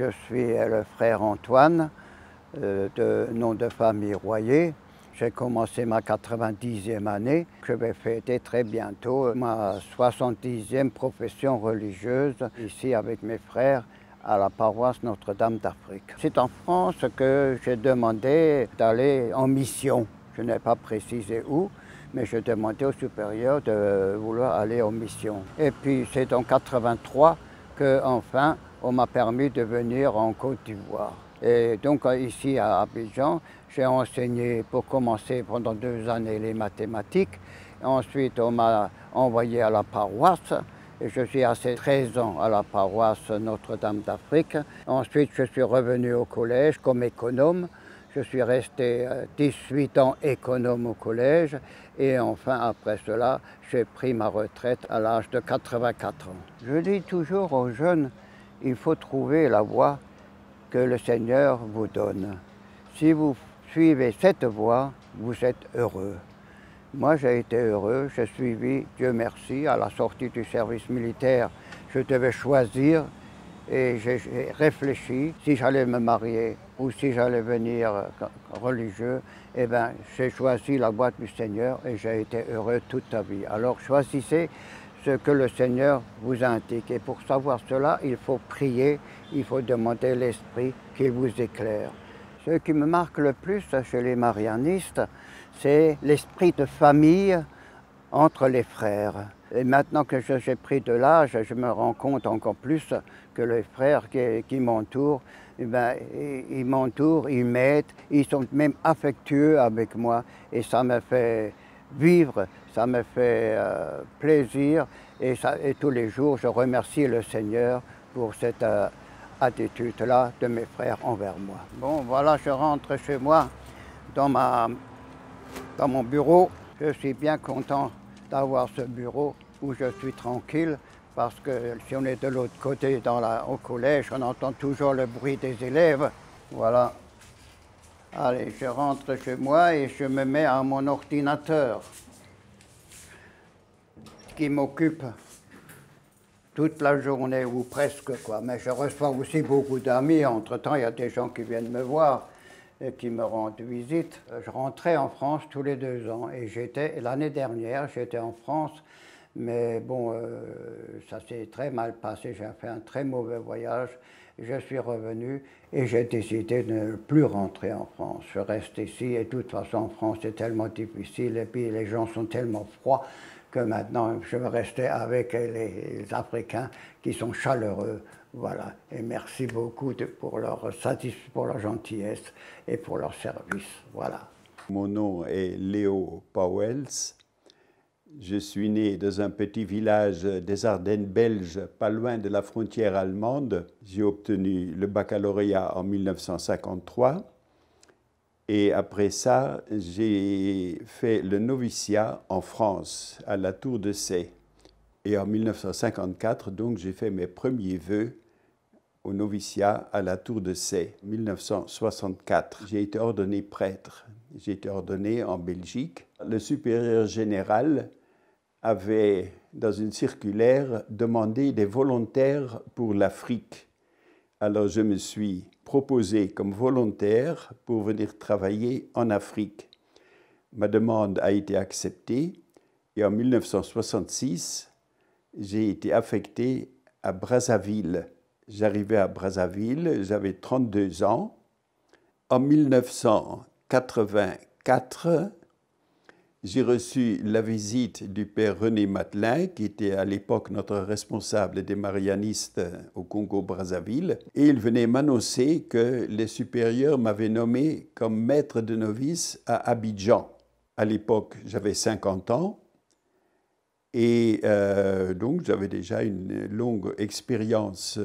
je suis le frère Antoine, de nom de famille Royer. J'ai commencé ma 90e année. Je vais fêter très bientôt ma 70e profession religieuse ici avec mes frères à la paroisse Notre-Dame d'Afrique. C'est en France que j'ai demandé d'aller en mission. Je n'ai pas précisé où, mais j'ai demandé au supérieur de vouloir aller en mission. Et puis c'est en 83 qu'enfin on m'a permis de venir en Côte d'Ivoire. Et donc ici à Abidjan, j'ai enseigné pour commencer pendant 2 années les mathématiques. Ensuite on m'a envoyé à la paroisse et je suis resté 13 ans à la paroisse Notre-Dame d'Afrique. Ensuite je suis revenu au collège comme économe. Je suis resté 18 ans économe au collège et enfin après cela, j'ai pris ma retraite à l'âge de 84 ans. Je dis toujours aux jeunes, il faut trouver la voie que le Seigneur vous donne. Si vous suivez cette voie, vous êtes heureux. Moi, j'ai été heureux, j'ai suivi, Dieu merci, à la sortie du service militaire, je devais choisir et j'ai réfléchi si j'allais me marier ou si j'allais venir religieux. Eh bien, j'ai choisi la voie du Seigneur et j'ai été heureux toute la vie. Alors, choisissez ce que le Seigneur vous indique. Et pour savoir cela, il faut prier, il faut demander l'Esprit qu'il vous éclaire. Ce qui me marque le plus chez les marianistes, c'est l'esprit de famille entre les frères. Et maintenant que j'ai pris de l'âge, je me rends compte encore plus que les frères qui m'entourent, eh ben, ils m'entourent, ils m'aident, ils sont même affectueux avec moi et ça me fait vivre, ça me fait plaisir et tous les jours je remercie le Seigneur pour cette attitude-là de mes frères envers moi. Bon voilà, je rentre chez moi dans mon bureau. Je suis bien content d'avoir ce bureau où je suis tranquille parce que si on est de l'autre côté au collège, on entend toujours le bruit des élèves. Voilà. Allez, je rentre chez moi et je me mets à mon ordinateur qui m'occupe toute la journée ou presque, quoi. Mais je reçois aussi beaucoup d'amis. Entre-temps, il y a des gens qui viennent me voir et qui me rendent visite. Je rentrais en France tous les 2 ans et l'année dernière, j'étais en France, mais bon, ça s'est très mal passé. J'ai fait un très mauvais voyage. Je suis revenu et j'ai décidé de ne plus rentrer en France. Je reste ici et de toute façon en France c'est tellement difficile et puis les gens sont tellement froids que maintenant je veux rester avec les Africains qui sont chaleureux. Voilà, et merci beaucoup pour leur gentillesse et pour leur service. Voilà. Mon nom est Léo Pauwels. Je suis né dans un petit village des Ardennes belges, pas loin de la frontière allemande. J'ai obtenu le baccalauréat en 1953. Et après ça, j'ai fait le noviciat en France, à la Tour de Sey. Et en 1954, donc, j'ai fait mes premiers vœux au noviciat à la Tour de Sey, 1964. J'ai été ordonné prêtre. J'ai été ordonné en Belgique. Le supérieur général avait, dans une circulaire, demandé des volontaires pour l'Afrique. Alors je me suis proposé comme volontaire pour venir travailler en Afrique. Ma demande a été acceptée et en 1966, j'ai été affecté à Brazzaville. J'arrivais à Brazzaville, j'avais 32 ans. En 1984, j'ai reçu la visite du père René Matelin, qui était à l'époque notre responsable des marianistes au Congo-Brazzaville. Et il venait m'annoncer que les supérieurs m'avaient nommé comme maître de novice à Abidjan. À l'époque, j'avais 50 ans. Et donc, j'avais déjà une longue expérience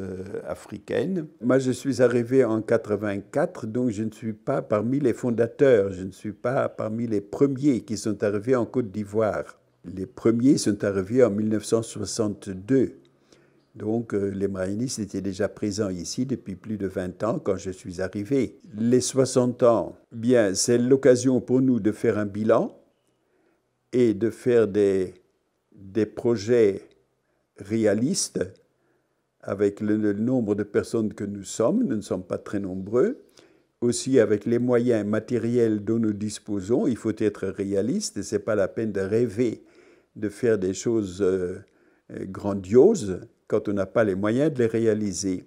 africaine. Moi, je suis arrivé en 84, donc je ne suis pas parmi les fondateurs. Je ne suis pas parmi les premiers qui sont arrivés en Côte d'Ivoire. Les premiers sont arrivés en 1962. Donc, les marianistes étaient déjà présents ici depuis plus de 20 ans quand je suis arrivé. Les 60 ans, bien, c'est l'occasion pour nous de faire un bilan et de faire des projets réalistes avec le nombre de personnes que nous ne sommes pas très nombreux, aussi avec les moyens matériels dont nous disposons, il faut être réaliste et ce n'est pas la peine de rêver de faire des choses grandioses quand on n'a pas les moyens de les réaliser.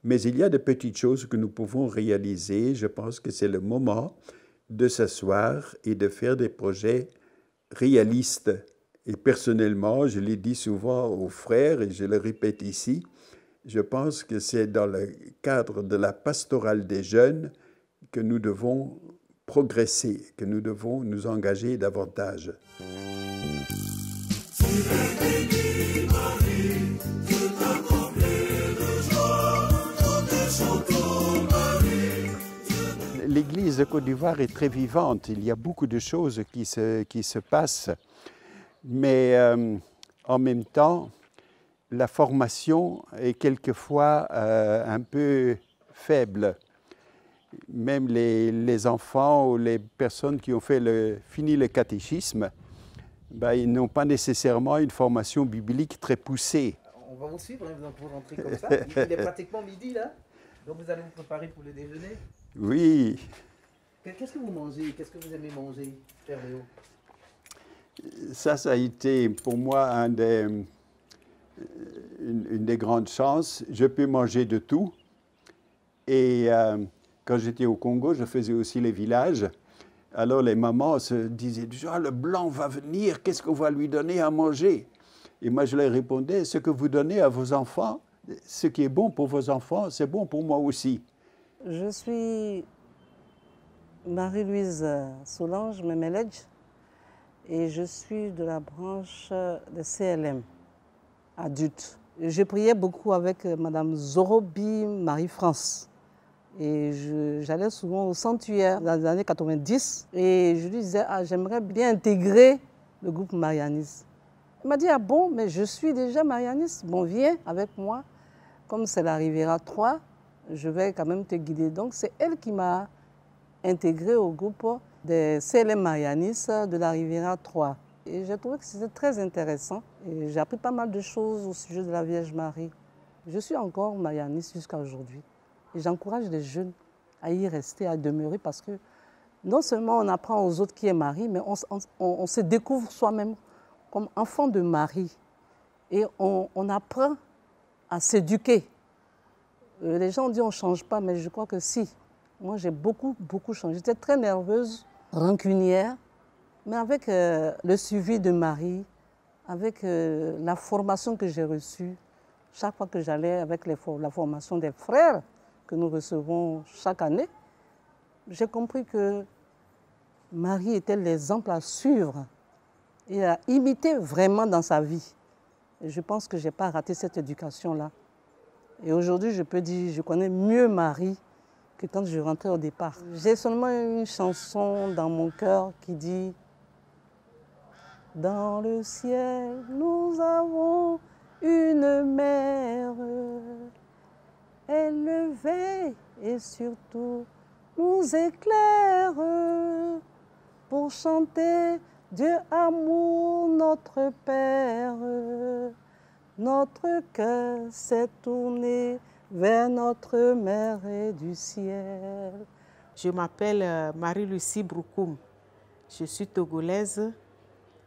Mais il y a de petites choses que nous pouvons réaliser. Je pense que c'est le moment de s'asseoir et de faire des projets réalistes. Et personnellement, je l'ai dit souvent aux frères et je le répète ici, je pense que c'est dans le cadre de la pastorale des jeunes que nous devons progresser, que nous devons nous engager davantage. L'Église de Côte d'Ivoire est très vivante. Il y a beaucoup de choses qui se passent. Mais en même temps, la formation est quelquefois un peu faible. Même les enfants ou les personnes qui ont fini le catéchisme, ben, ils n'ont pas nécessairement une formation biblique très poussée. On va vous suivre, hein, vous rentrez comme ça. Il est pratiquement midi là, donc vous allez vous préparer pour le déjeuner. Oui. Qu'est-ce que vous mangez? Qu'est-ce que vous aimez manger, Père Léo? Ça a été pour moi une des grandes chances. Je peux manger de tout. Et quand j'étais au Congo, je faisais aussi les villages. Alors les mamans se disaient « Ah, le blanc va venir, qu'est-ce qu'on va lui donner à manger ?» Et moi je leur répondais « Ce que vous donnez à vos enfants, ce qui est bon pour vos enfants, c'est bon pour moi aussi. » Je suis Marie-Louise Solange Memeledj et je suis de la branche de CLM, adulte. Je priais beaucoup avec Madame Zorobi Marie-France. Et j'allais souvent au sanctuaire dans les années 90 et je lui disais « j'aimerais bien intégrer le groupe marianiste ». Elle m'a dit « Ah bon, mais je suis déjà marianiste, bon viens avec moi, comme c'est la Riviera 3, je vais quand même te guider ». Donc c'est elle qui m'a intégré au groupe des CLM marianistes de la Riviera 3. Et j'ai trouvé que c'était très intéressant et j'ai appris pas mal de choses au sujet de la Vierge Marie. Je suis encore marianiste jusqu'à aujourd'hui. Et j'encourage les jeunes à y rester, à demeurer, parce que non seulement on apprend aux autres qui est Marie, mais on se découvre soi-même comme enfant de Marie. Et on apprend à s'éduquer. Les gens disent on ne change pas, mais je crois que si. Moi, j'ai beaucoup changé. J'étais très nerveuse, rancunière, mais avec le suivi de Marie, avec la formation que j'ai reçue, chaque fois que j'allais avec la formation des frères, que nous recevons chaque année, j'ai compris que Marie était l'exemple à suivre et à imiter vraiment dans sa vie. Et je pense que je n'ai pas raté cette éducation-là. Et aujourd'hui, je peux dire, je connais mieux Marie que quand je rentrais au départ. J'ai seulement une chanson dans mon cœur qui dit « Dans le ciel, nous avons une mère. Elle veille et surtout nous éclaire pour chanter Dieu amour notre Père. Notre cœur s'est tourné vers notre Mère et du ciel. » Je m'appelle Marie-Lucie Broukoum. Je suis togolaise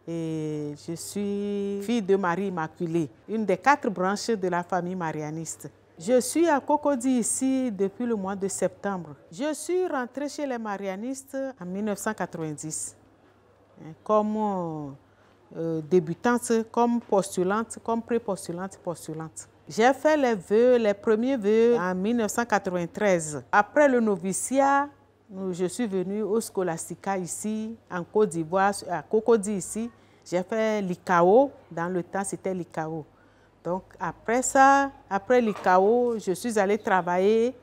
et je suis fille de Marie Immaculée, une des 4 branches de la famille marianiste. Je suis à Cocody ici depuis le mois de septembre. Je suis rentrée chez les marianistes en 1990 comme débutante, comme postulante, comme pré-postulante, postulante. J'ai fait les premiers vœux en 1993. Après le noviciat, je suis venue au Scholastica ici, en Côte d'Ivoire, à Cocody ici. J'ai fait l'ICAO, dans le temps c'était l'ICAO. Donc après ça, après l'ICAO, je suis allée travailler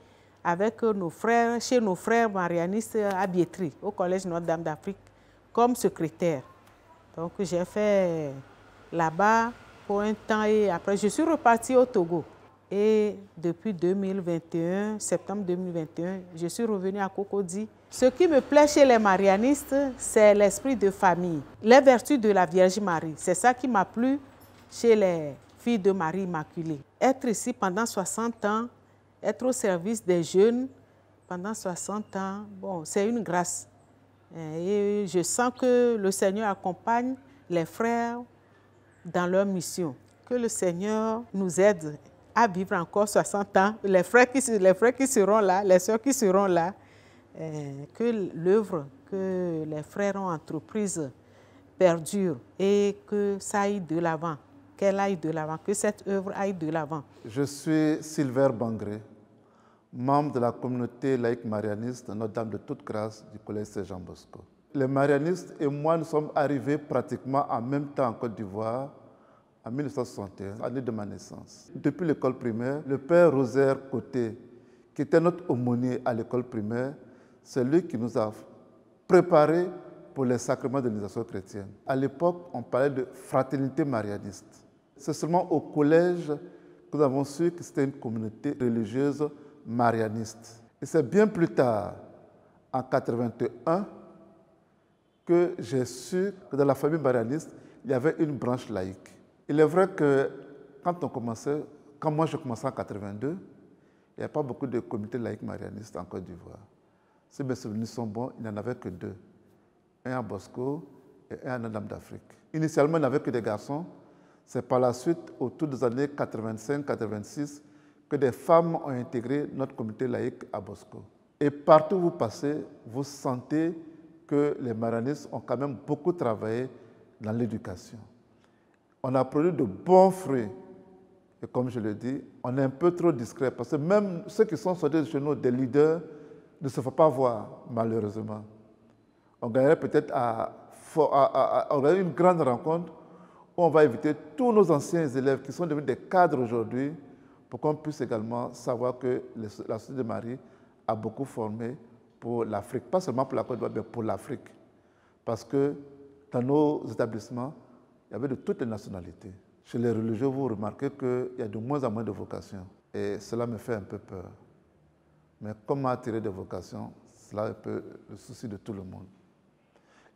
avec nos frères, chez nos frères marianistes à Biétry, au Collège Notre-Dame d'Afrique, comme secrétaire. Donc j'ai fait là-bas pour un temps et après je suis repartie au Togo. Et depuis 2021, septembre 2021, je suis revenue à Cocody. Ce qui me plaît chez les marianistes, c'est l'esprit de famille, les vertus de la Vierge Marie. C'est ça qui m'a plu chez les fille de Marie Immaculée. Être ici pendant 60 ans, être au service des jeunes pendant 60 ans, bon, c'est une grâce. Et je sens que le Seigneur accompagne les frères dans leur mission. Que le Seigneur nous aide à vivre encore 60 ans. Les frères qui seront là, les sœurs qui seront là, que l'œuvre que les frères ont entreprise perdure et que ça aille de l'avant, qu'elle aille de l'avant, que cette œuvre aille de l'avant. Je suis Sylvain Bangré, membre de la communauté laïque marianiste Notre-Dame de toute grâce du collège Saint-Jean Bosco. Les marianistes et moi, nous sommes arrivés pratiquement en même temps en Côte d'Ivoire, en 1961, année de ma naissance. Depuis l'école primaire, le père Rosaire Côté, qui était notre aumônier à l'école primaire, c'est lui qui nous a préparés pour les sacrements de l'initiation chrétienne. À l'époque, on parlait de fraternité marianiste. C'est seulement au collège que nous avons su que c'était une communauté religieuse marianiste. Et c'est bien plus tard, en 1981, que j'ai su que dans la famille marianiste, il y avait une branche laïque. Il est vrai que quand moi je commençais en 1982, il n'y avait pas beaucoup de comités laïques marianistes en Côte d'Ivoire. Si mes souvenirs sont bons, il n'y en avait que 2. Un à Bosco et un à Notre-Dame d'Afrique. Initialement, il n'y avait que des garçons. C'est par la suite, autour des années 85-86, que des femmes ont intégré notre comité laïque à Bosco. Et partout où vous passez, vous sentez que les marianistes ont quand même beaucoup travaillé dans l'éducation. On a produit de bons fruits. Et comme je le dis, on est un peu trop discret parce que même ceux qui sont sortis de chez nous, des leaders, ne se font pas voir, malheureusement. On gagnerait peut-être à organiser une grande rencontre où on va inviter tous nos anciens élèves qui sont devenus des cadres aujourd'hui pour qu'on puisse également savoir que la Société de Marie a beaucoup formé pour l'Afrique, pas seulement pour la Côte d'Ivoire, mais pour l'Afrique. Parce que dans nos établissements, il y avait de toutes les nationalités. Chez les religieux, vous remarquez qu'il y a de moins en moins de vocations. Et cela me fait un peu peur. Mais comment attirer des vocations, cela est un peu le souci de tout le monde.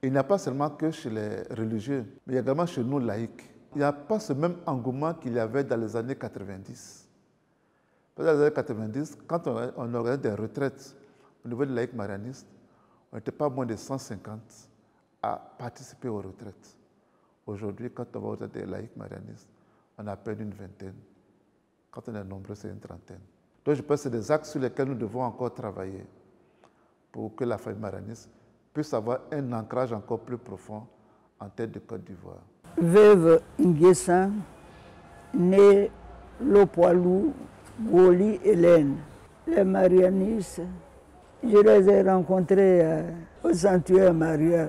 Il n'y a pas seulement que chez les religieux, mais également chez nous laïcs. Il n'y a pas ce même engouement qu'il y avait dans les années 90. Dans les années 90, quand on organisait des retraites au niveau des laïcs marianistes, on n'était pas moins de 150 à participer aux retraites. Aujourd'hui, quand on va aux retraites des laïcs marianistes, on a à peine une vingtaine. Quand on est nombreux, c'est une trentaine. Donc je pense que c'est des axes sur lesquels nous devons encore travailler pour que la famille marianiste puisse avoir un ancrage encore plus profond en tête de Côte d'Ivoire. Veuve Nguessan, née Lopoalou, Woli Hélène. Les marianistes, je les ai rencontrés au sanctuaire Maria.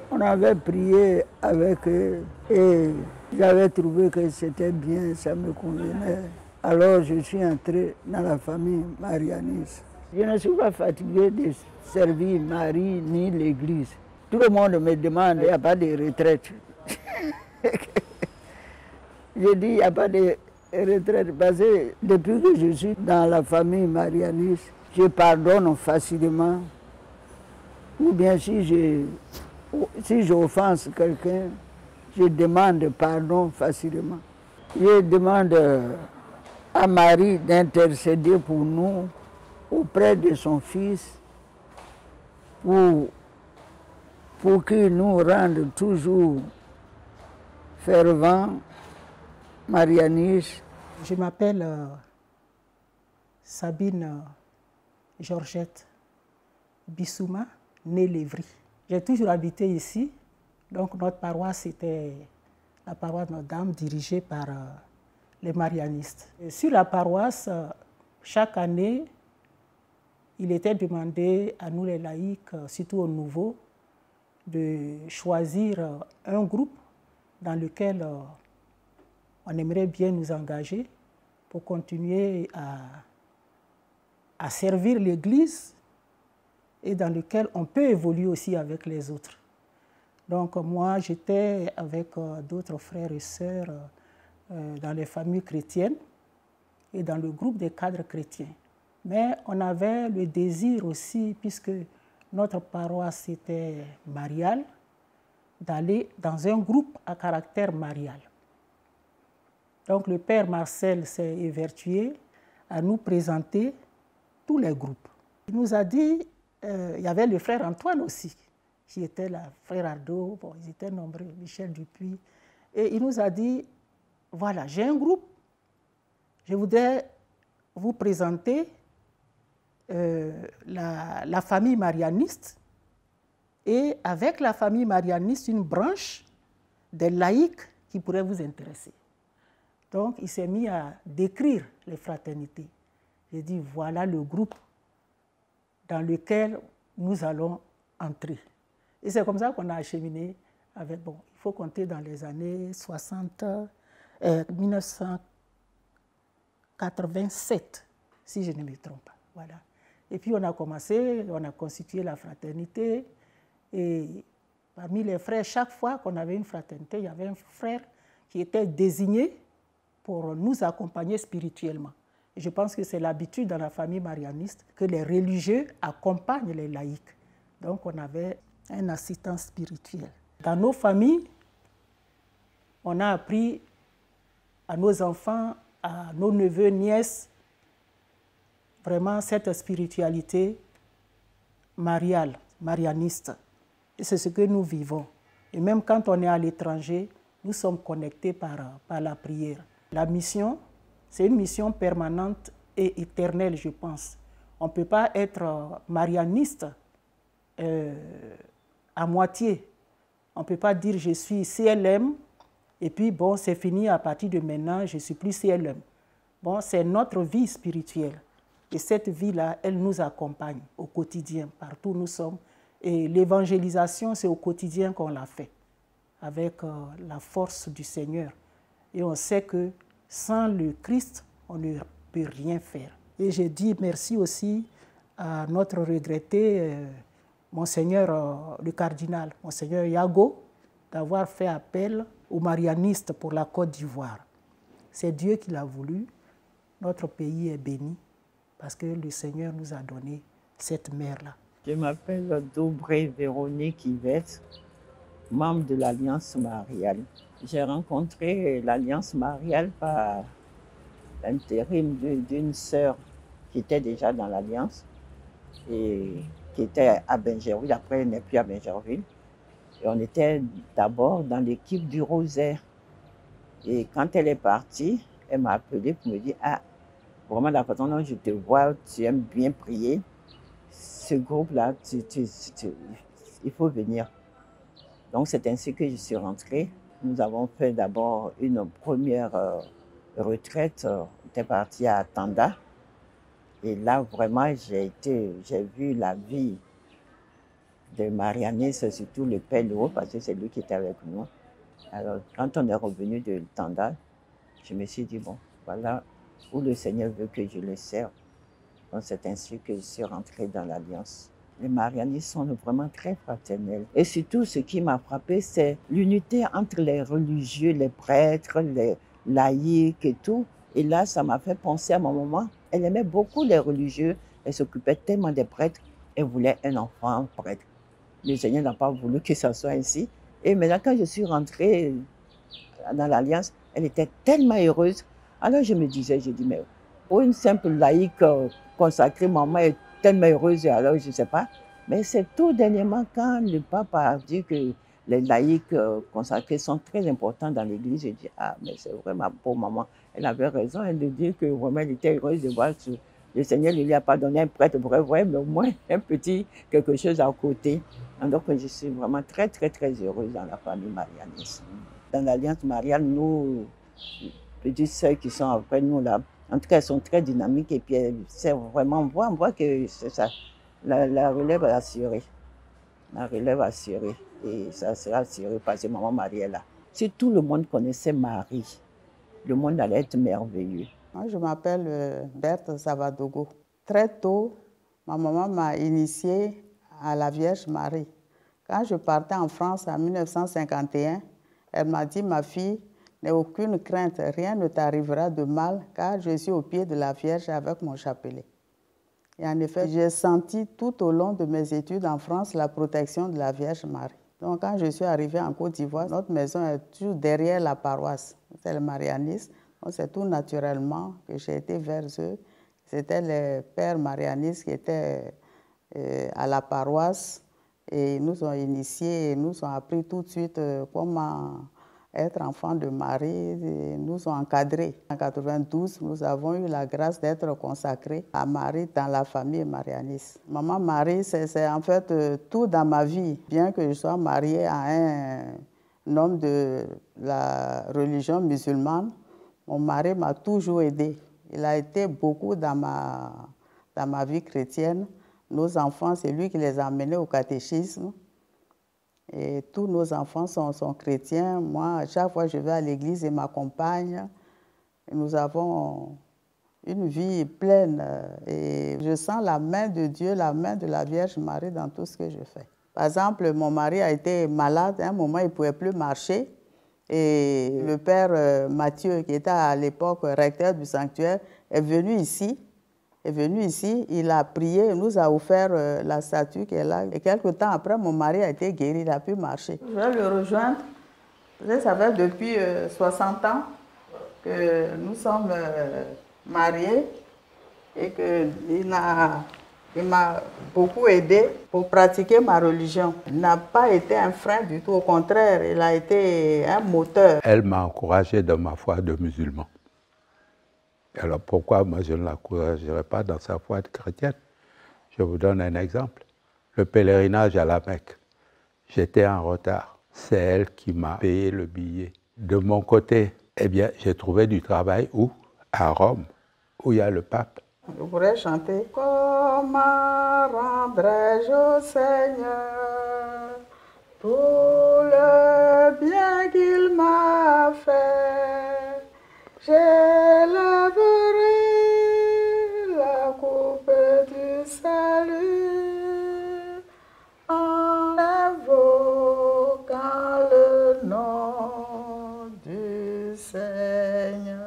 On avait prié avec eux et j'avais trouvé que c'était bien, ça me convenait. Alors je suis entré dans la famille marianiste. Je ne suis pas fatigué de servir Marie ni l'Église. Tout le monde me demande, il n'y a pas de retraite. Je dis, il n'y a pas de retraite parce que depuis que je suis dans la famille marianiste, je pardonne facilement. Ou bien si j'offense quelqu'un, je demande pardon facilement. Je demande à Marie d'intercéder pour nous auprès de son Fils pour qu'il nous rende toujours fervents, marianistes. Je m'appelle Sabine Georgette Bissouma, née Lévry. J'ai toujours habité ici, donc notre paroisse était la paroisse Notre-Dame dirigée par les marianistes. Et sur la paroisse, chaque année, il était demandé à nous les laïcs, surtout aux nouveaux, de choisir un groupe dans lequel on aimerait bien nous engager pour continuer à servir l'Église et dans lequel on peut évoluer aussi avec les autres. Donc moi, j'étais avec d'autres frères et sœurs dans les familles chrétiennes et dans le groupe des cadres chrétiens. Mais on avait le désir aussi, puisque notre paroisse était mariale, d'aller dans un groupe à caractère marial. Donc le père Marcel s'est évertué à nous présenter tous les groupes. Il nous a dit, il y avait le frère Antoine aussi, qui était là, frère Ardo, bon, ils étaient nombreux, Michel Dupuis. Et il nous a dit, voilà, j'ai un groupe, je voudrais vous présenter la famille marianiste et avec la famille marianiste, une branche des laïcs qui pourrait vous intéresser. Donc, il s'est mis à décrire les fraternités. J'ai dit, voilà le groupe dans lequel nous allons entrer. Et c'est comme ça qu'on a acheminé avec, bon, il faut compter dans les années 1987, si je ne me trompe pas. Voilà. Et puis on a commencé, on a constitué la fraternité. Et parmi les frères, chaque fois qu'on avait une fraternité, il y avait un frère qui était désigné pour nous accompagner spirituellement. Et je pense que c'est l'habitude dans la famille marianiste que les religieux accompagnent les laïcs. Donc on avait un assistant spirituel. Dans nos familles, on a appris à nos enfants, à nos neveux, nièces, vraiment cette spiritualité mariale, marianiste. Et c'est ce que nous vivons. Et même quand on est à l'étranger, nous sommes connectés par la prière. La mission, c'est une mission permanente et éternelle, je pense. On ne peut pas être marianiste à moitié. On ne peut pas dire je suis CLM et puis bon, c'est fini, à partir de maintenant, je ne suis plus CLM. Bon, c'est notre vie spirituelle. Et cette vie-là, elle nous accompagne au quotidien, partout où nous sommes. Et l'évangélisation, c'est au quotidien qu'on l'a fait, avec la force du Seigneur. Et on sait que sans le Christ, on ne peut rien faire. Et je dis merci aussi à notre regretté Monseigneur le cardinal, Monseigneur Yago, d'avoir fait appel aux marianistes pour la Côte d'Ivoire. C'est Dieu qui l'a voulu. Notre pays est béni parce que le Seigneur nous a donné cette mère-là. Je m'appelle Dobré Véronique Yvette, membre de l'Alliance mariale. J'ai rencontré l'Alliance mariale par l'intérim d'une sœur qui était déjà dans l'Alliance et qui était à Bingerville. Après, elle n'est plus à Bingerville. Et on était d'abord dans l'équipe du Rosaire. Et quand elle est partie, elle m'a appelé pour me dire « Ah, vraiment la façon dont je te vois, tu aimes bien prier. Ce groupe-là, il faut venir. » Donc c'est ainsi que je suis rentrée. Nous avons fait d'abord une première retraite. On était parti à Tanda. Et là, vraiment, j'ai vu la vie de marianistes, surtout le Père Léo, parce que c'est lui qui était avec nous. Alors, quand on est revenu de Tanda, je me suis dit, bon, voilà où le Seigneur veut que je le serve. Donc c'est ainsi que je suis rentrée dans l'Alliance. Les marianistes sont vraiment très fraternels. Et surtout, ce qui m'a frappé, c'est l'unité entre les religieux, les prêtres, les laïcs et tout. Et là, ça m'a fait penser à ma maman. Elle aimait beaucoup les religieux. Elle s'occupait tellement des prêtres. Elle voulait un enfant prêtre. Le Seigneur n'a pas voulu que ça soit ainsi. Et maintenant, quand je suis rentrée dans l'Alliance, elle était tellement heureuse. Alors je me disais, mais pour une simple laïque consacrée, maman est tellement heureuse. Alors je ne sais pas. Mais c'est tout dernièrement quand le pape a dit que les laïcs consacrés sont très importants dans l'Église. J'ai dit, ah, mais c'est vraiment pour maman. Elle avait raison, elle de dire que vraiment elle était heureuse de voir que le Seigneur ne lui a pas donné un prêtre vrai, mais au moins un petit quelque chose à côté. Donc je suis vraiment très, très, très heureuse dans la famille marianiste. Dans l'Alliance mariale, nous, petites sœurs qui sont après nous là, en tout cas, elles sont très dynamiques et puis c'est vraiment, on voit que c'est ça, la relève est assurée. La relève assurée. Et ça sera assuré parce que maman Marie est là. Si tout le monde connaissait Marie, le monde allait être merveilleux. Moi, je m'appelle Berthe Zavadogo. Très tôt, ma maman m'a initiée à la Vierge Marie. Quand je partais en France en 1951, elle m'a dit, ma fille, n'aie aucune crainte, rien ne t'arrivera de mal, car je suis au pied de la Vierge avec mon chapelet. Et en effet, j'ai senti tout au long de mes études en France la protection de la Vierge Marie. Donc quand je suis arrivée en Côte d'Ivoire, notre maison est toujours derrière la paroisse. C'est le marianisme. C'est tout naturellement que j'ai été vers eux. C'était les pères marianistes qui étaient à la paroisse et ils nous ont initiés, ils nous ont appris tout de suite comment être enfant de Marie, ils nous ont encadrés. En 92, nous avons eu la grâce d'être consacrés à Marie dans la famille marianiste. Maman Marie, c'est en fait tout dans ma vie. Bien que je sois mariée à un homme de la religion musulmane, mon mari m'a toujours aidée. Il a été beaucoup dans ma vie chrétienne. Nos enfants, c'est lui qui les a amenés au catéchisme. Et tous nos enfants sont chrétiens. Moi, à chaque fois que je vais à l'église, il m'accompagne. Nous avons une vie pleine. Et je sens la main de Dieu, la main de la Vierge Marie dans tout ce que je fais. Par exemple, mon mari a été malade. À un moment, il ne pouvait plus marcher. Et le père Mathieu, qui était à l'époque recteur du sanctuaire, est venu ici. Il a prié, il nous a offert la statue qui est là. Et quelques temps après, mon mari a été guéri, il a pu marcher. Je vais le rejoindre. Ça fait depuis 60 ans que nous sommes mariés et qu'il m'a beaucoup aidé pour pratiquer ma religion. Il n'a pas été un frein du tout, au contraire, il a été un moteur. Elle m'a encouragé dans ma foi de musulman. Alors pourquoi moi je ne l'encouragerais pas dans sa foi de chrétienne? Je vous donne un exemple. Le pèlerinage à la Mecque. J'étais en retard. C'est elle qui m'a payé le billet. De mon côté, eh bien, j'ai trouvé du travail où? À Rome, où il y a le pape. Je pourrais chanter. Comment rendrai-je au Seigneur tout le bien qu'il m'a fait? J'élèverai la coupe du salut en invoquant le nom du Seigneur.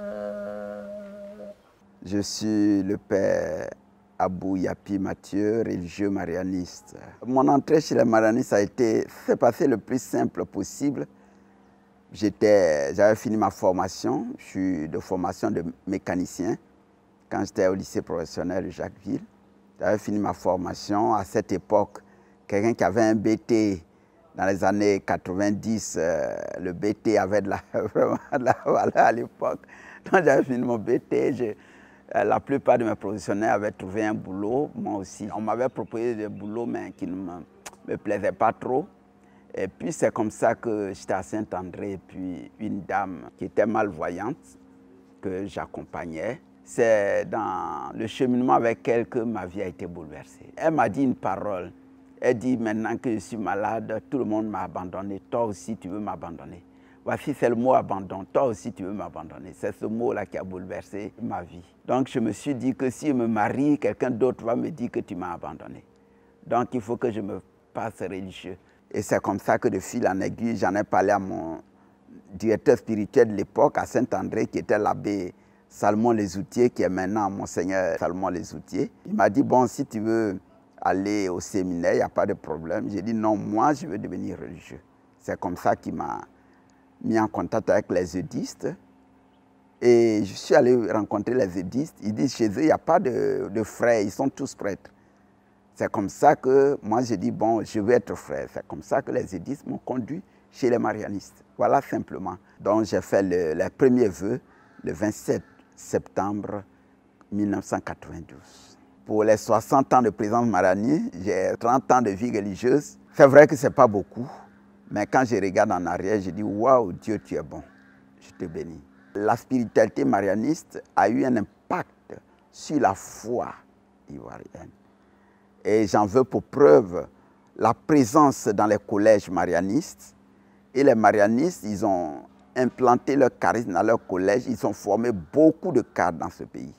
Je suis le père Abou Yapi Mathieu, religieux marianiste. Mon entrée chez les marianistes s'est passé le plus simple possible. J'avais fini ma formation, je suis de formation de mécanicien quand j'étais au lycée professionnel de Jacquesville. J'avais fini ma formation. À cette époque, quelqu'un qui avait un BT dans les années 90, le BT avait vraiment de la valeur à l'époque. Donc j'avais fini mon BT. La plupart de mes professionnels avaient trouvé un boulot, moi aussi. On m'avait proposé des boulots, mais qui ne me plaisaient pas trop. Et puis c'est comme ça que j'étais à Saint-André, et puis une dame qui était malvoyante, que j'accompagnais. C'est dans le cheminement avec elle que ma vie a été bouleversée. Elle m'a dit une parole. Elle dit, maintenant que je suis malade, tout le monde m'a abandonné. Toi aussi, tu veux m'abandonner. Voici, c'est le mot abandon. Toi aussi, tu veux m'abandonner. C'est ce mot-là qui a bouleversé ma vie. Donc, je me suis dit que si je me marie, quelqu'un d'autre va me dire que tu m'as abandonné. Donc, il faut que je me passe religieux. Et c'est comme ça que de fil en aiguille, j'en ai parlé à mon directeur spirituel de l'époque, à Saint-André, qui était l'abbé Salmon Les Outiers, qui est maintenant Monseigneur Salmon Les Outiers. Il m'a dit, bon, si tu veux aller au séminaire, il n'y a pas de problème. J'ai dit, non, moi, je veux devenir religieux. C'est comme ça qu'il m'a mis en contact avec les eudistes. Et je suis allé rencontrer les eudistes. Ils disent, chez eux, il n'y a pas de frères, ils sont tous prêtres. C'est comme ça que moi, j'ai dit, bon, je veux être frère. C'est comme ça que les eudistes m'ont conduit chez les marianistes. Voilà simplement. Donc, j'ai fait les premiers vœux le 27 septembre 1992. Pour les 60 ans de présence marianiste, j'ai 30 ans de vie religieuse. C'est vrai que ce n'est pas beaucoup, mais quand je regarde en arrière, je dis, waouh, Dieu, tu es bon. Je te bénis. La spiritualité marianiste a eu un impact sur la foi ivoirienne. Et j'en veux pour preuve la présence dans les collèges marianistes. Et les marianistes, ils ont implanté leur charisme dans leur collège. Ils ont formé beaucoup de cadres dans ce pays.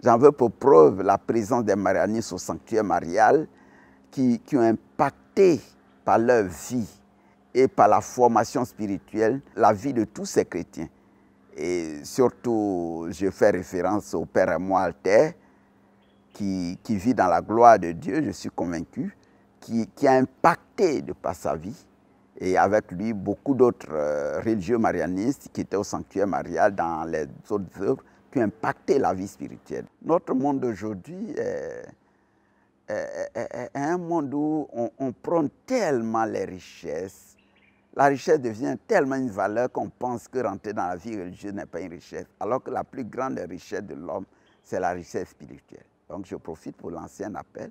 J'en veux pour preuve la présence des marianistes au sanctuaire marial qui ont impacté par leur vie et par la formation spirituelle la vie de tous ces chrétiens. Et surtout, je fais référence au Père Raymond Alter, qui vit dans la gloire de Dieu, je suis convaincu, qui a impacté de par sa vie et avec lui beaucoup d'autres religieux marianistes qui étaient au sanctuaire marial dans les autres œuvres qui ont impacté la vie spirituelle. Notre monde d'aujourd'hui est un monde où on prône tellement les richesses. La richesse devient tellement une valeur qu'on pense que rentrer dans la vie religieuse n'est pas une richesse, alors que la plus grande richesse de l'homme, c'est la richesse spirituelle. Donc je profite pour lancer un appel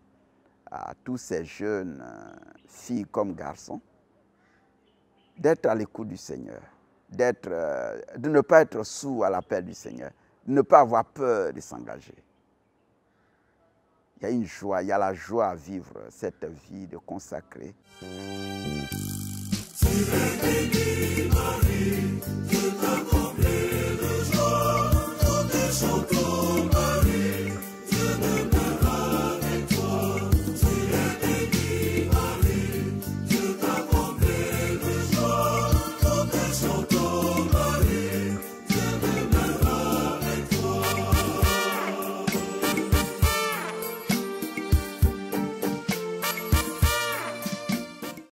à tous ces jeunes filles comme garçons d'être à l'écoute du Seigneur, de ne pas être sourd à l'appel du Seigneur, de ne pas avoir peur de s'engager. Il y a une joie, il y a la joie à vivre cette vie de consacrer.